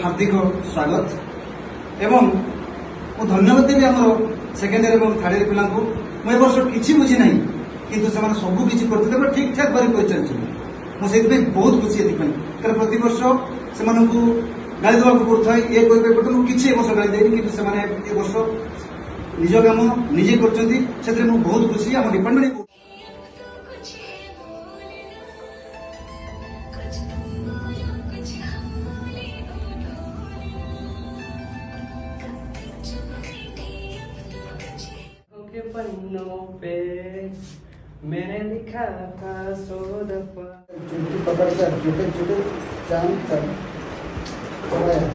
हार्दिक स्वागत एवं धन्यवाद देवी आम सेकेंड इयर और थर्ड इयर पिला मुझे वर्ष किसी बुझी ना किंतु से सब किसी करते ठीक ठाक कर चलती मुझे बहुत खुशी है कारण प्रति वर्ष से गाड़ी देवा पड़ता है ये कह किसी वर्ष गाड़ी देनी कि वर्ष निज काम निजे कर बहुत खुशी आम डिपार्टमेंट पन्नों पे मैंने लिखा था 100 दफा पकड़ कर चांद तक